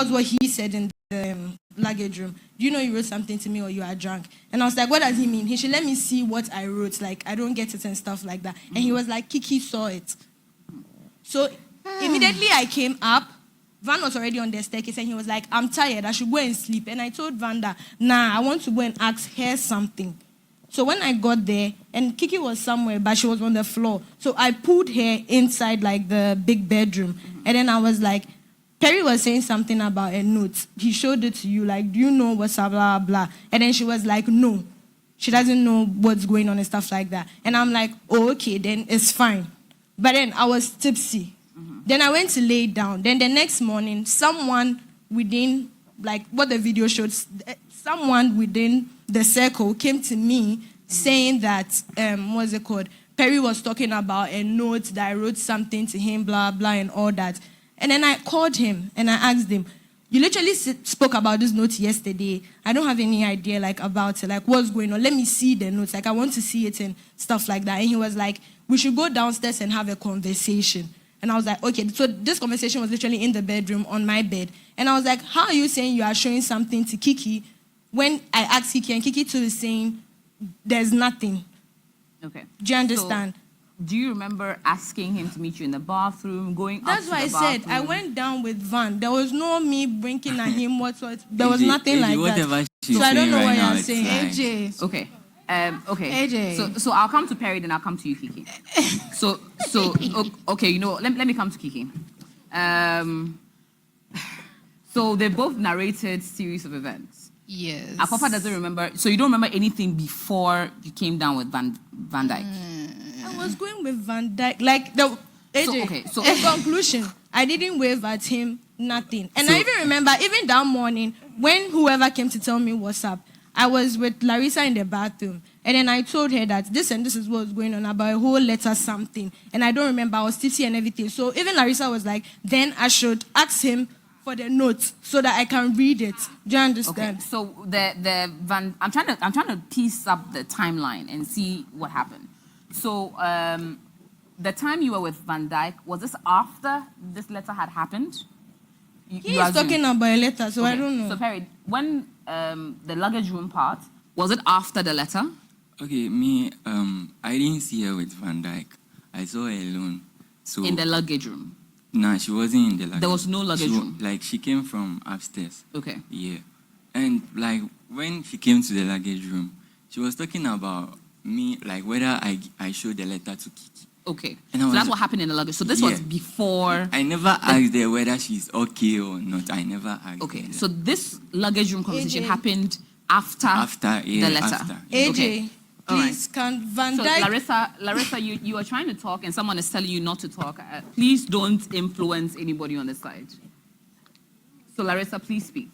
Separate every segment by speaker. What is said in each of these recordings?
Speaker 1: was what he said in the luggage room. Do you know you wrote something to me or you are drunk? And I was like, what does he mean? He should let me see what I wrote. Like, I don't get it and stuff like that. And he was like, Kiki saw it. So immediately I came up. Van was already on the staircase and he was like, I'm tired. I should go and sleep. And I told Van that, nah, I want to go and ask her something. So when I got there, and Kiki was somewhere, but she was on the floor. So I pulled her inside, like, the big bedroom. And then I was like, Perry was saying something about a note. He showed it to you, like, do you know what's up, blah, blah. And then she was like, no. She doesn't know what's going on and stuff like that. And I'm like, oh, okay, then it's fine. But then I was tipsy. Then I went to lay down. Then the next morning, someone within, like, what the video showed, someone within the circle came to me saying that, what's it called? Perry was talking about a note that I wrote something to him, blah, blah, and all that. And then I called him and I asked him, you literally spoke about this note yesterday. I don't have any idea, like, about it. Like, what's going on? Let me see the notes. Like, I want to see it and stuff like that. And he was like, we should go downstairs and have a conversation. And I was like, okay. So this conversation was literally in the bedroom on my bed. And I was like, how are you saying you are showing something to Kiki when I asked Kiki and Kiki too is saying there's nothing?
Speaker 2: Okay.
Speaker 1: Do you understand?
Speaker 2: So, do you remember asking him to meet you in the bathroom, going
Speaker 1: That's
Speaker 2: up to the
Speaker 1: why I
Speaker 2: bathroom?
Speaker 1: said I went down with Van. There was no me blinking at him whatsoever. There was nothing like that. So I don't know what you're saying.
Speaker 3: AJ.
Speaker 2: Okay. Okay.
Speaker 3: AJ.
Speaker 2: So I'll come to Perry, then I'll come to you, Kiki. Okay, you know, let me come to Kiki. So they both narrated series of events.
Speaker 3: Yes.
Speaker 2: Akofa doesn't remember. So you don't remember anything before you came down with Van Dyke?
Speaker 1: I was going with Van Dyke. Like, the AJ,
Speaker 2: So
Speaker 1: in conclusion, I didn't wave at him, nothing. And I even remember, even that morning, when whoever came to tell me what's up, I was with Larissa in the bathroom. And then I told her that this and this is what was going on about a whole letter something. And I don't remember, I was tipsy and everything. So even Larissa was like, then I should ask him for the notes so that I can read it. Do you understand?
Speaker 2: Okay. So I'm trying to piece up the timeline and see what happened. So the time you were with Van Dyke, was this after this letter had happened?
Speaker 1: He's talking about a letter, so I don't know.
Speaker 2: So Perry, when the luggage room part, was it after the letter?
Speaker 4: Okay, I didn't see her with Van Dyke. I saw her alone. So
Speaker 2: in the luggage room?
Speaker 4: No, she wasn't in the luggage.
Speaker 2: There was no luggage room?
Speaker 4: Like, she came from upstairs.
Speaker 2: Okay.
Speaker 4: Yeah. And, like, when she came to the luggage room, she was talking about me, like, whether I showed the letter to Kiki.
Speaker 2: Okay. So that's what happened in the luggage. So this was before...
Speaker 4: I never asked her whether she's okay or not. I never asked her.
Speaker 2: Okay. So this luggage room conversation happened after the letter.
Speaker 4: After.
Speaker 1: AJ,
Speaker 2: okay.
Speaker 1: please, can Van Dyke...
Speaker 2: So Larissa, you are trying to talk and someone is telling you not to talk. Please don't influence anybody on this side. So Larissa, please speak.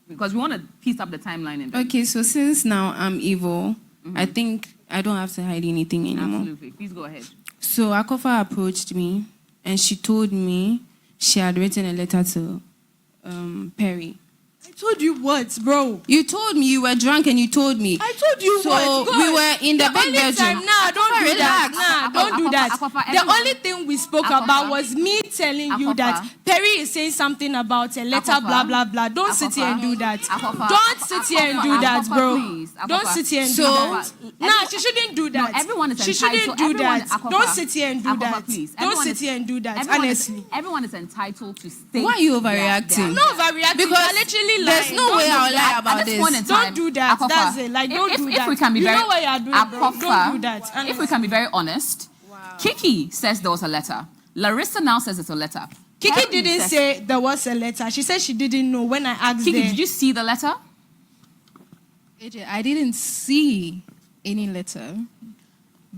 Speaker 2: Because we want to piece up the timeline.
Speaker 3: Okay, so since now I'm evil, I think I don't have to hide anything anymore.
Speaker 2: Absolutely. Please go ahead.
Speaker 3: So Akofa approached me and she told me she had written a letter to Perry.
Speaker 1: I told you what, bro?
Speaker 3: You told me you were drunk and you told me.
Speaker 1: I told you what?
Speaker 3: So we were in the big bedroom.
Speaker 1: Don't do that. Don't do that. The only thing we spoke about was me telling you that Perry is saying something about a letter, blah, blah, blah. Don't sit here and do that. Don't sit here and do that, bro. Don't sit here and do that. Nah, she shouldn't do that.
Speaker 2: Everyone is
Speaker 1: she shouldn't do that. Don't sit here and do that. Don't sit here and do that, honestly.
Speaker 2: Everyone is entitled to state.
Speaker 3: Why are you overreacting?
Speaker 1: I'm not overreacting. Because literally
Speaker 3: there's no way I'll lie about this.
Speaker 1: Don't do that. That's it. Like, don't do that.
Speaker 2: If we can be very,
Speaker 1: you know what you're doing, bro. Don't do that. Honestly.
Speaker 2: If we can be very honest, Kiki says there was a letter. Larissa now says it's a letter.
Speaker 1: Kiki didn't say there was a letter. She said she didn't know when I asked
Speaker 2: Kiki,
Speaker 1: her.
Speaker 2: did you see the letter?
Speaker 5: AJ, I didn't see any letter,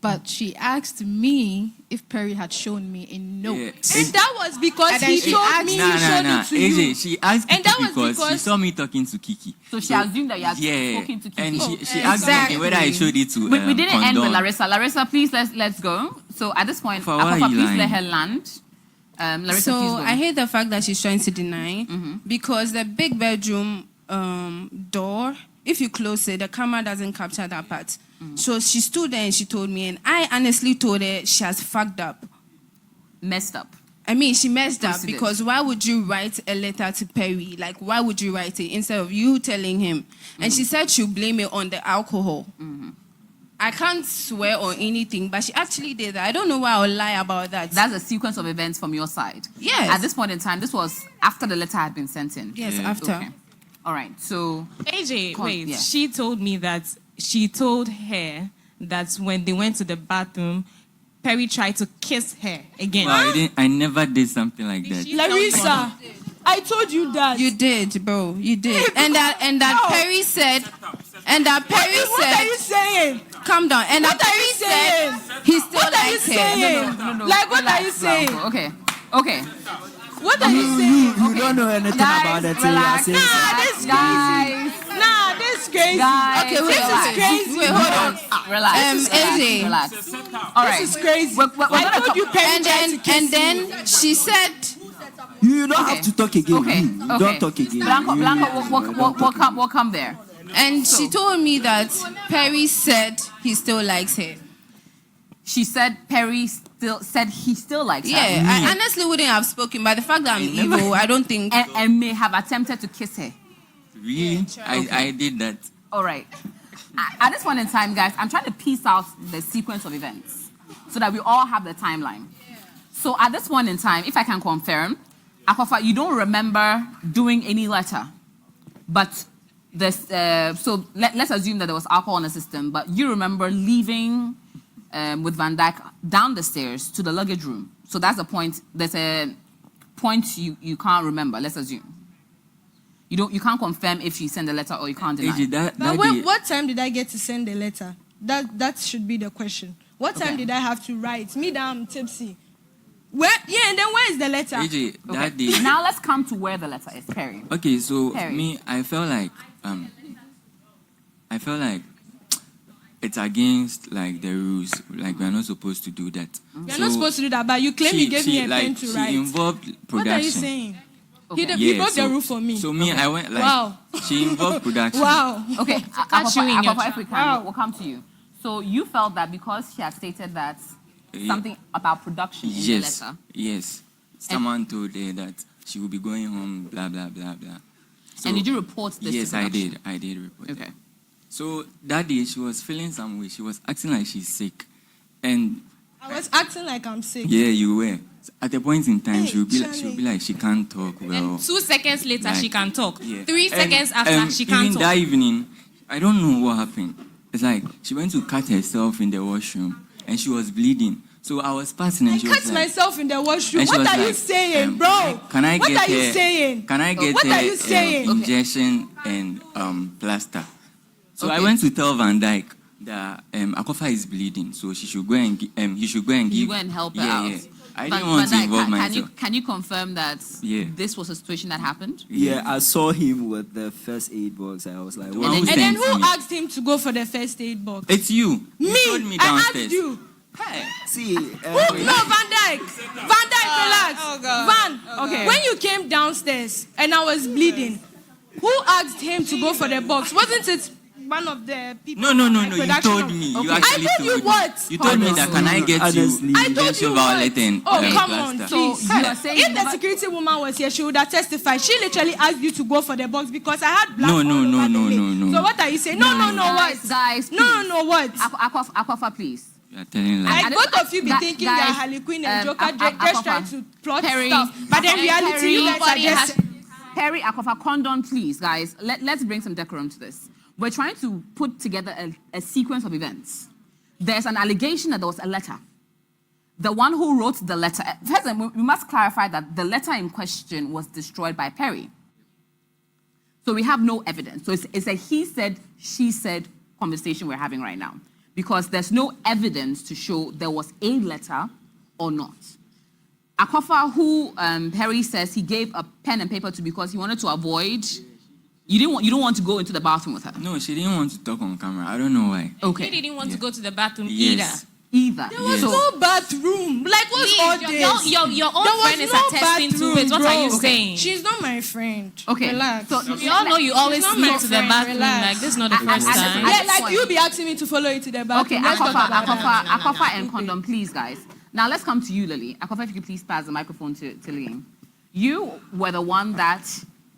Speaker 5: but she asked me if Perry had shown me a note.
Speaker 4: Yeah.
Speaker 1: And that was because he told me you showed it to you.
Speaker 4: AJ, she asked
Speaker 1: and that was
Speaker 4: because she saw me talking to Kiki.
Speaker 2: So she assumed that you had spoken to Kiki.
Speaker 4: And she asked me whether I showed it to
Speaker 2: we didn't end with Larissa. Larissa, please, let's go. So at this point, Akofa, please let her land. Larissa,
Speaker 3: so
Speaker 2: please go.
Speaker 3: I hate the fact that she's trying to deny because the big bedroom door, if you close it, the camera doesn't capture that part. So she stood there and she told me, and I honestly told her she has fucked up.
Speaker 2: Messed up.
Speaker 3: I mean, she messed up
Speaker 2: Proceeded.
Speaker 3: because why would you write a letter to Perry? Like, why would you write it instead of you telling him? And she said she'll blame it on the alcohol. I can't swear on anything, but she actually did that. I don't know why I would lie about that.
Speaker 2: That's a sequence of events from your side.
Speaker 3: Yes.
Speaker 2: At this point in time, this was after the letter had been sent in.
Speaker 3: Yes,
Speaker 4: Yeah.
Speaker 3: after.
Speaker 2: Okay. All right. So
Speaker 6: AJ, wait.
Speaker 2: yeah.
Speaker 6: She told me that she told her that when they went to the bathroom, Perry tried to kiss her again.
Speaker 4: Well, I never did something like that.
Speaker 1: Larissa, I told you that.
Speaker 3: You did, bro. You did. And that Perry said,
Speaker 1: What are you saying?
Speaker 3: calm down. And that
Speaker 1: What are
Speaker 3: Perry
Speaker 1: you saying?
Speaker 3: said he still
Speaker 1: What are you
Speaker 3: likes her.
Speaker 1: saying?
Speaker 2: no.
Speaker 1: Like, what are you
Speaker 2: Relax,
Speaker 1: saying?
Speaker 2: Blanco. Okay. Okay.
Speaker 1: What are you saying?
Speaker 7: You don't know anything about the thing you are saying.
Speaker 2: Guys,
Speaker 1: Nah, this is crazy.
Speaker 2: guys.
Speaker 3: Okay, wait,
Speaker 1: This is crazy.
Speaker 3: Wait, hold on.
Speaker 2: Relax.
Speaker 3: AJ.
Speaker 2: Relax. All right.
Speaker 1: This is crazy.
Speaker 2: We're
Speaker 1: I
Speaker 2: gonna
Speaker 1: told you Perry tried to kiss
Speaker 3: And
Speaker 1: me.
Speaker 3: then she said,
Speaker 7: You don't
Speaker 2: Okay.
Speaker 7: have to talk again.
Speaker 2: Okay.
Speaker 7: You
Speaker 2: Okay.
Speaker 7: don't talk again.
Speaker 2: Blanco, we'll come there.
Speaker 3: and she told me that Perry said he still likes her.
Speaker 2: She said Perry said he still likes her.
Speaker 3: Yeah, I honestly wouldn't have spoken, but the fact that I'm evil, I don't think.
Speaker 2: And may have attempted to kiss her.
Speaker 4: Really? I did that.
Speaker 2: All right. At this point in time, guys, I'm trying to piece out the sequence of events so that we all have the timeline. So at this point in time, if I can confirm, Akofa, you don't remember doing any letter, but this. So let's assume that there was alcohol in the system, but you remember leaving with Van Dyke down the stairs to the luggage room. So that's the point. There's a point you can't remember. Let's assume. You can't confirm if she sent a letter or you can't deny.
Speaker 4: AJ, that
Speaker 1: But
Speaker 4: day,
Speaker 1: what time did I get to send the letter? That should be the question. What time did I have to write? Me that I'm tipsy. Where? Yeah, and then where is the letter?
Speaker 4: AJ,
Speaker 2: Okay.
Speaker 4: that day.
Speaker 2: Now let's come to where the letter is, Perry.
Speaker 4: Okay, so
Speaker 2: Perry.
Speaker 4: me, I felt like it's against like the rules. Like we're not supposed to do that.
Speaker 1: You're not supposed to do that, but you claim you gave me a pen to
Speaker 4: she
Speaker 1: write.
Speaker 4: involved production.
Speaker 1: What are you saying?
Speaker 2: Okay.
Speaker 1: He broke the rule for me.
Speaker 4: So me, I went like
Speaker 1: Wow.
Speaker 4: she involved production.
Speaker 1: Wow.
Speaker 2: Okay,
Speaker 6: catch you in your
Speaker 2: Akofa, if we can,
Speaker 1: Wow.
Speaker 2: we'll come to you. So you felt that because she had stated that
Speaker 4: Yeah.
Speaker 2: something about production in
Speaker 4: Yes,
Speaker 2: the letter.
Speaker 4: yes. Someone told her that she will be going home. Blah blah blah blah. So,
Speaker 2: And did you report this?
Speaker 4: Yes,
Speaker 2: to
Speaker 4: I
Speaker 2: production?
Speaker 4: did. I did report.
Speaker 2: Okay.
Speaker 4: It. So that day she was feeling some way. She was acting like she's sick, and
Speaker 1: I was acting like I'm sick.
Speaker 4: yeah, you were. At a point in time,
Speaker 1: Hey,
Speaker 4: she'll be
Speaker 1: Charlie.
Speaker 4: like she can't talk well.
Speaker 6: And 2 seconds later,
Speaker 4: Like,
Speaker 6: she can talk.
Speaker 4: Yeah.
Speaker 6: 3
Speaker 4: And,
Speaker 6: seconds after, she can't
Speaker 4: even
Speaker 6: talk.
Speaker 4: that evening, I don't know what happened. It's like she went to cut herself in the washroom and she was bleeding. So I was passing and
Speaker 1: I
Speaker 4: she was
Speaker 1: cut
Speaker 4: like,
Speaker 1: myself in the washroom.
Speaker 4: and she
Speaker 1: What
Speaker 4: was
Speaker 1: are you
Speaker 4: like,
Speaker 1: saying, bro?
Speaker 4: Can I
Speaker 1: What
Speaker 4: get
Speaker 1: are you
Speaker 4: her-
Speaker 1: saying?
Speaker 4: Can I get
Speaker 1: What
Speaker 4: her
Speaker 1: are you saying?
Speaker 4: injection and plaster? So I
Speaker 2: Okay.
Speaker 4: went to tell Van Dyke that Akofa is bleeding, so she should go and he should go and give.
Speaker 2: You go and help her
Speaker 4: yeah,
Speaker 2: out.
Speaker 4: Yeah. I
Speaker 2: But-
Speaker 4: didn't want
Speaker 2: but
Speaker 4: to
Speaker 2: like,
Speaker 4: involve
Speaker 2: can
Speaker 4: myself.
Speaker 2: Can you confirm that
Speaker 4: Yeah.
Speaker 2: this was a situation that happened?
Speaker 7: Yeah, I saw him with the first aid box. I was like,
Speaker 4: The
Speaker 7: wow.
Speaker 4: one who
Speaker 1: And then
Speaker 4: sent
Speaker 1: who
Speaker 4: me.
Speaker 1: asked him to go for the first aid box?
Speaker 4: It's you. You
Speaker 1: Me.
Speaker 4: told me
Speaker 1: I
Speaker 4: downstairs.
Speaker 1: asked you.
Speaker 7: See,
Speaker 1: No, Van Dyke. Van Dyke, relax.
Speaker 6: oh God.
Speaker 1: Van,
Speaker 2: Okay.
Speaker 1: when you came downstairs and I was bleeding, who asked him to go for the box? Wasn't it one of the people?
Speaker 4: No.
Speaker 1: like
Speaker 4: You
Speaker 1: production
Speaker 4: told
Speaker 1: of-
Speaker 4: me.
Speaker 2: Okay.
Speaker 4: You
Speaker 2: I
Speaker 4: actually
Speaker 1: told you
Speaker 4: told me.
Speaker 1: what?
Speaker 4: You told me that can I get
Speaker 7: Honestly.
Speaker 4: you
Speaker 1: I told
Speaker 4: injection
Speaker 1: you
Speaker 4: violet
Speaker 1: what?
Speaker 4: and
Speaker 1: Oh,
Speaker 4: and
Speaker 1: come on,
Speaker 4: plaster?
Speaker 2: So
Speaker 1: please.
Speaker 2: you are saying you
Speaker 1: If the
Speaker 2: never-
Speaker 1: security woman was here, she would have testified. She literally asked you to go for the box because I had blood
Speaker 4: No,
Speaker 1: all
Speaker 4: no,
Speaker 1: over
Speaker 4: no,
Speaker 1: the
Speaker 4: no,
Speaker 1: leg.
Speaker 4: no, no.
Speaker 1: So what are you saying? No,
Speaker 2: Guys,
Speaker 1: what?
Speaker 2: guys,
Speaker 1: No, what?
Speaker 2: Aquafa, please.
Speaker 4: You are telling lies.
Speaker 1: Like, both of you be thinking
Speaker 2: guys,
Speaker 1: you're Harley Quinn and Joker, just
Speaker 2: Aquafa,
Speaker 1: trying to plot
Speaker 2: Perry,
Speaker 1: stuff. But then reality, you guys are
Speaker 6: Nobody
Speaker 1: just...
Speaker 6: has-
Speaker 2: Perry, Aquafa, condon, please, guys. Let's bring some decorum to this. We're trying to put together a sequence of events. There's an allegation that there was a letter. The one who wrote the letter, first, we must clarify that the letter in question was destroyed by Perry. So we have no evidence. So it's a he said, she said conversation we're having right now. Because there's no evidence to show there was a letter or not. Akofa, who Perry says he gave a pen and paper to because he wanted to avoid. You don't want to go into the bathroom with her.
Speaker 4: No, she didn't want to talk on camera. I don't know why.
Speaker 2: Okay.
Speaker 6: He didn't want to go to the bathroom
Speaker 4: Yes.
Speaker 2: Either.
Speaker 1: There was
Speaker 4: Yes.
Speaker 1: no bathroom. Like, what's all
Speaker 6: either.
Speaker 1: this?
Speaker 6: Your own
Speaker 1: There was
Speaker 6: friend is
Speaker 1: no
Speaker 6: attesting to
Speaker 1: bathroom,
Speaker 6: it. What are you
Speaker 1: bro.
Speaker 6: saying?
Speaker 1: She's not my friend.
Speaker 2: Okay.
Speaker 1: Relax.
Speaker 2: So
Speaker 6: We all know you always
Speaker 1: not
Speaker 6: sneak
Speaker 1: my
Speaker 6: to the
Speaker 1: friend,
Speaker 6: bathroom.
Speaker 1: relax.
Speaker 6: Like, this is not the
Speaker 2: I-
Speaker 6: first
Speaker 2: I- I-
Speaker 6: time.
Speaker 2: I-
Speaker 1: Yeah,
Speaker 2: this
Speaker 1: like
Speaker 2: point.
Speaker 1: you'll be asking me to follow you to the bathroom.
Speaker 2: Okay,
Speaker 1: Let's talk about that.
Speaker 2: Akofa and condom, please, guys. Now let's come to you, Lily. Akofa, if you could please pass the microphone to Liam. You were the one that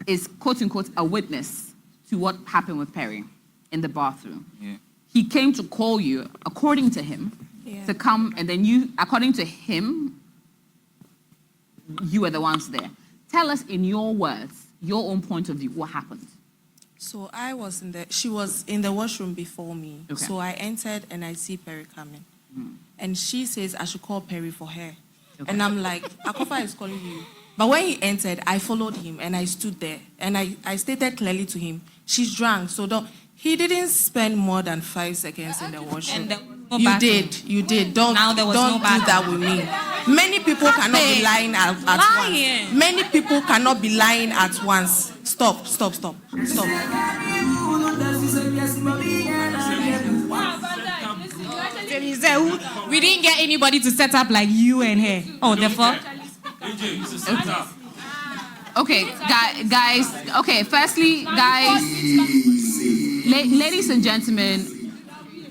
Speaker 2: is, quote unquote, a witness to what happened with Perry in the bathroom.
Speaker 4: Yeah.
Speaker 2: He came to call you, according to him, to come, and then you, according to him, you were the ones there. Tell us in your words, your own point of view, what happened.
Speaker 8: So she was in the washroom before me.
Speaker 2: Okay.
Speaker 8: So I entered and I see Perry coming. And she says I should call Perry for her.
Speaker 2: Okay.
Speaker 8: And I'm like, Akofa is calling you. But when he entered, I followed him and I stood there. And I stated clearly to him, she's drunk, so don't. He didn't spend more than 5 seconds in the washroom.
Speaker 6: And there was no
Speaker 8: You
Speaker 6: bathroom.
Speaker 8: you did. Don't
Speaker 6: Now there was
Speaker 8: don't
Speaker 6: no
Speaker 8: do that with me. Many people cannot be lying at
Speaker 6: Lying.
Speaker 8: once. Many people cannot be lying at once. Stop.
Speaker 6: We didn't get anybody to set up like you and her. Oh, the fuck?
Speaker 2: Okay, guys. Okay, firstly, guys, ladies and gentlemen,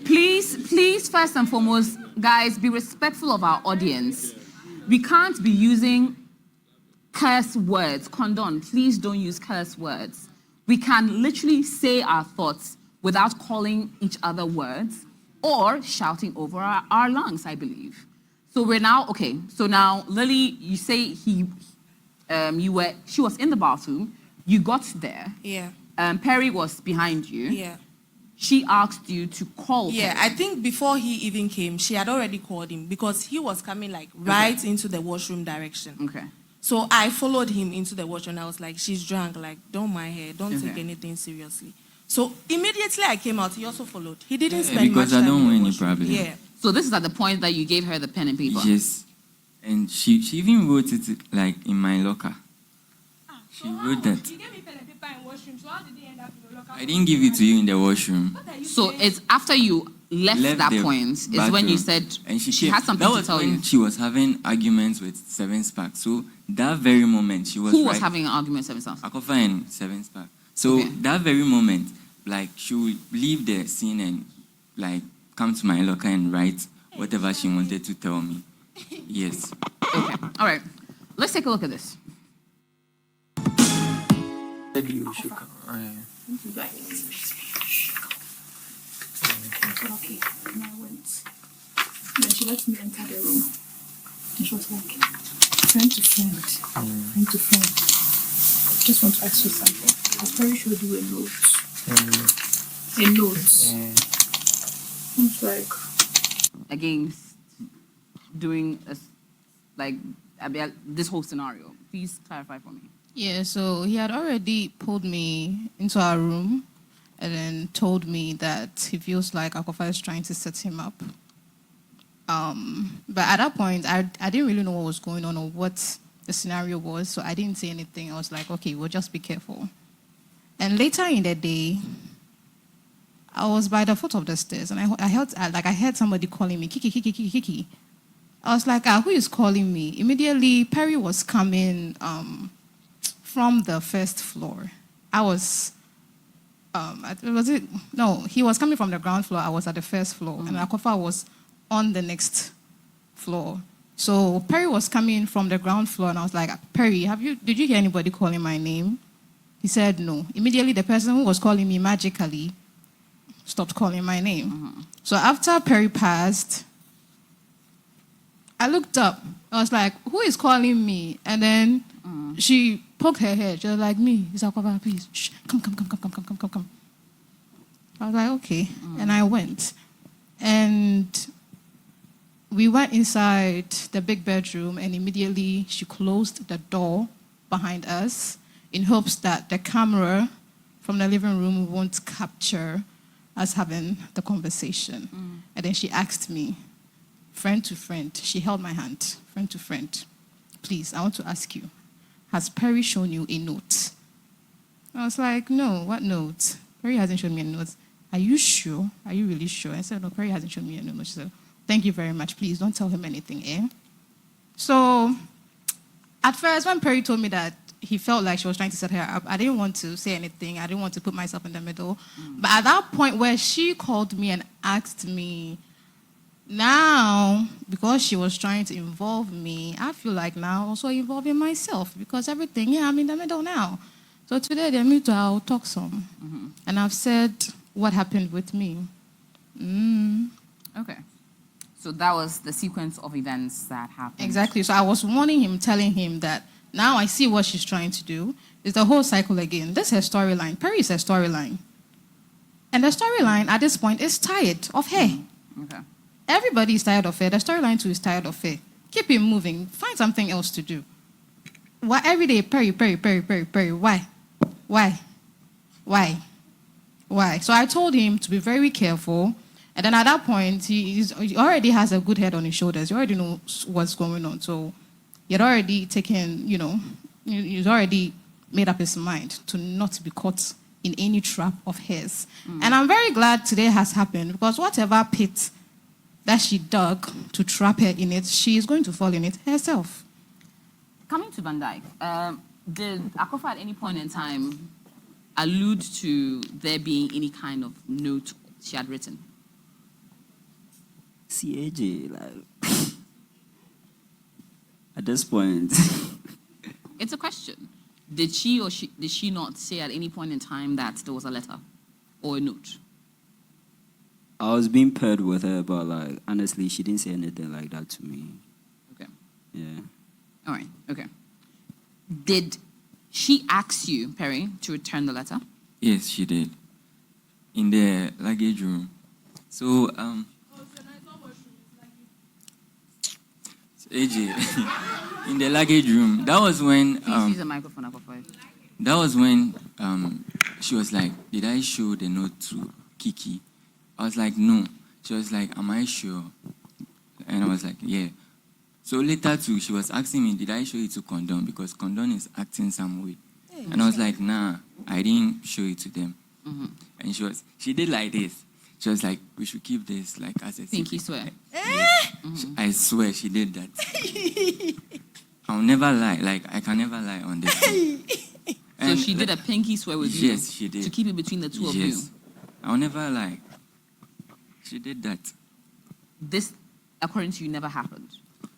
Speaker 2: please, first and foremost, guys, be respectful of our audience. We can't be using curse words. Condone, please don't use curse words. We can literally say our thoughts without calling each other words or shouting over our lungs, I believe. So we're now, okay, so now, Lily, you say she was in the bathroom, you got there.
Speaker 8: Yeah.
Speaker 2: Perry was behind you.
Speaker 8: Yeah.
Speaker 2: She asked you to call
Speaker 8: Yeah,
Speaker 2: Perry.
Speaker 8: I think before he even came, she had already called him because he was coming like right into the washroom direction.
Speaker 2: Okay.
Speaker 8: So I followed him into the washroom. I was like, she's drunk, like, don't mind her, don't take
Speaker 2: Okay.
Speaker 8: anything seriously. So immediately I came out, he also followed. He didn't
Speaker 4: Yeah,
Speaker 8: spend
Speaker 4: because
Speaker 8: much
Speaker 4: I
Speaker 8: time
Speaker 4: don't
Speaker 8: in the
Speaker 4: want any
Speaker 8: washroom.
Speaker 4: problem.
Speaker 8: Yeah.
Speaker 2: So this is at the point that you gave her the pen and paper.
Speaker 4: Yes. And she even wrote it like in my locker. She wrote that.
Speaker 1: You gave me pen and paper in washroom, so how did they end up in the locker?
Speaker 4: I didn't give it to you in the washroom.
Speaker 2: So it's after you left that
Speaker 4: the
Speaker 2: point is when
Speaker 4: bathroom,
Speaker 2: you said
Speaker 4: and
Speaker 2: she
Speaker 4: came.
Speaker 2: had something
Speaker 4: That
Speaker 2: to
Speaker 4: was
Speaker 2: tell
Speaker 4: when
Speaker 2: you.
Speaker 4: she was having arguments with Seven Spark. So that very moment she was
Speaker 2: Who was
Speaker 4: right.
Speaker 2: having an argument with himself?
Speaker 4: Akofa and Seven Spark. So
Speaker 2: Okay.
Speaker 4: that very moment, like she would leave the scene and like come to my locker and write whatever she wanted to tell me. Yes.
Speaker 2: Okay. All right. Let's take a look at this.
Speaker 9: Okay, and I went. Then she let me enter the room. And she was like, friend to friend, friend to friend. I just want to ask you something. Has Perry showed you a note? A note. I was like,
Speaker 2: Against doing this whole scenario. Please clarify for me.
Speaker 5: Yeah, so he had already pulled me into our room and then told me that he feels like Akofa is trying to set him up. But at that point, I didn't really know what was going on or what the scenario was, so I didn't say anything. I was like, okay, we'll just be careful. And later in the day, I was by the foot of the stairs, and I heard somebody calling me, Kiki, Kiki, Kiki, Kiki. I was like, who is calling me? Immediately, Perry was coming from the first floor. I was, he was coming from the ground floor. I was at the first floor, and Akofa was on the next floor. So Perry was coming from the ground floor, and I was like, Perry, did you hear anybody calling my name? He said no. Immediately, the person who was calling me magically stopped calling my name. So after Perry passed, I looked up. I was like, who is calling me? And then she poked her head. She was like, me. It's Akofa, please. Shh, come. I was like, okay. And I went. And we went inside the big bedroom, and immediately she closed the door behind us in hopes that the camera from the living room won't capture us having the conversation. And then she asked me, friend to friend, she held my hand, friend to friend, please, I want to ask you, has Perry shown you a note? I was like, no, what note? Perry hasn't shown me a note. Are you sure? Are you really sure? I said, no, Perry hasn't shown me a note. She said, thank you very much. Please don't tell him anything, eh? So at first, when Perry told me that he felt like she was trying to set her up, I didn't want to say anything. I didn't want to put myself in the middle. But at that point where she called me and asked me, Now, because she was trying to involve me, I feel like now also involving myself because everything, yeah, I'm in the middle now. So today they meet, I'll talk some. And I've said what happened with me.
Speaker 2: Okay. So that was the sequence of events that happened.
Speaker 5: Exactly. So I was warning him, telling him that now I see what she's trying to do. It's the whole cycle again. This is her storyline. Perry is her storyline. And the storyline at this point is tired of her.
Speaker 2: Okay.
Speaker 5: Everybody is tired of her. The storyline too is tired of her. Keep it moving. Find something else to do. Why every day, Perry, Perry, Perry, Perry, Perry? Why? Why? Why? Why? So I told him to be very careful. And then at that point, he already has a good head on his shoulders. He already knows what's going on. So he had already taken, he's already made up his mind to not be caught in any trap of his. And I'm very glad today has happened because whatever pit that she dug to trap her in it, she is going to fall in it herself.
Speaker 2: Coming to Van Dyke, did Akofa at any point in time allude to there being any kind of note she had written?
Speaker 7: See, AJ, like, at this point,
Speaker 2: It's a question. Did she not say at any point in time that there was a letter or a note?
Speaker 7: I was being paired with her, but like honestly, she didn't say anything like that to me.
Speaker 2: Okay.
Speaker 7: Yeah.
Speaker 2: All right. Okay. Did she ask you, Perry, to return the letter?
Speaker 4: Yes, she did. In the luggage room. So, AJ, in the luggage room, that was when,
Speaker 2: Please use the microphone, Akofa.
Speaker 4: that was when she was like, did I show the note to Kiki? I was like, no. She was like, am I sure? And I was like, yeah. So later too, she was asking me, did I show it to Condon? Because Condon is acting some way. And I was like, nah, I didn't show it to them. And she did like this. She was like, we should keep this like as a
Speaker 2: Pinky
Speaker 4: secret.
Speaker 2: swear.
Speaker 4: I swear she did that. I'll never lie. Like, I can never lie on this.
Speaker 2: So she did a pinky swear with you?
Speaker 4: Yes, she did.
Speaker 2: To keep it between the two of you?
Speaker 4: Yes. I'll never lie. She did that.
Speaker 2: This, according to you, never happened?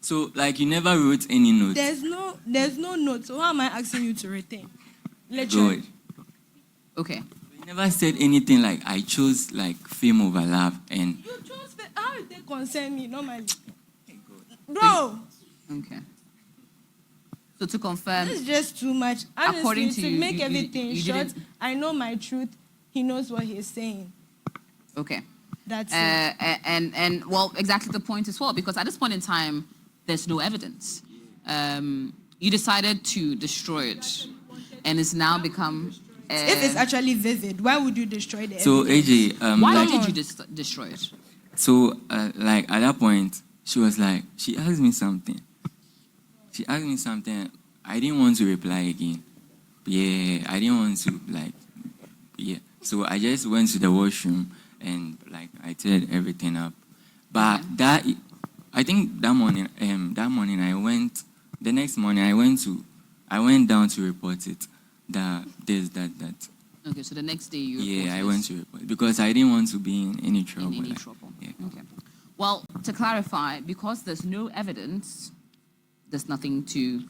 Speaker 4: So, like, you never wrote any notes?
Speaker 1: There's no note. So how am I asking you to return? Literally.
Speaker 4: Good.
Speaker 2: Okay.
Speaker 4: You never said anything like, I chose, like, fame over love and...
Speaker 1: You chose how did they concern me normally? Bro,
Speaker 2: Okay. So to confirm,
Speaker 1: this is just too much. Honestly,
Speaker 2: according to you,
Speaker 1: make
Speaker 2: you
Speaker 1: everything
Speaker 2: didn't-
Speaker 1: short, I know my truth. He knows what he's saying.
Speaker 2: okay.
Speaker 1: That's it.
Speaker 2: And well, exactly the point as well, because at this point in time, there's no evidence. You decided to destroy it, and it's now become.
Speaker 1: If it's actually vivid, why would you destroy the
Speaker 4: So,
Speaker 1: evidence?
Speaker 4: AJ,
Speaker 2: Why
Speaker 4: like,
Speaker 2: did you destroy it?
Speaker 4: so, like, at that point, she was like, she asked me something. I didn't want to reply again. Yeah, I didn't want to, like, yeah. So I just went to the washroom and, like, I teared everything up. But I think the next morning I went down to report it. That.
Speaker 2: Okay, so the next day you.
Speaker 4: Yeah, I
Speaker 2: reported
Speaker 4: went to report because I didn't want to be in any trouble.
Speaker 2: in any
Speaker 4: like,
Speaker 2: trouble.
Speaker 4: Yeah.
Speaker 2: Okay. Well, to clarify, because there's no evidence, there's nothing to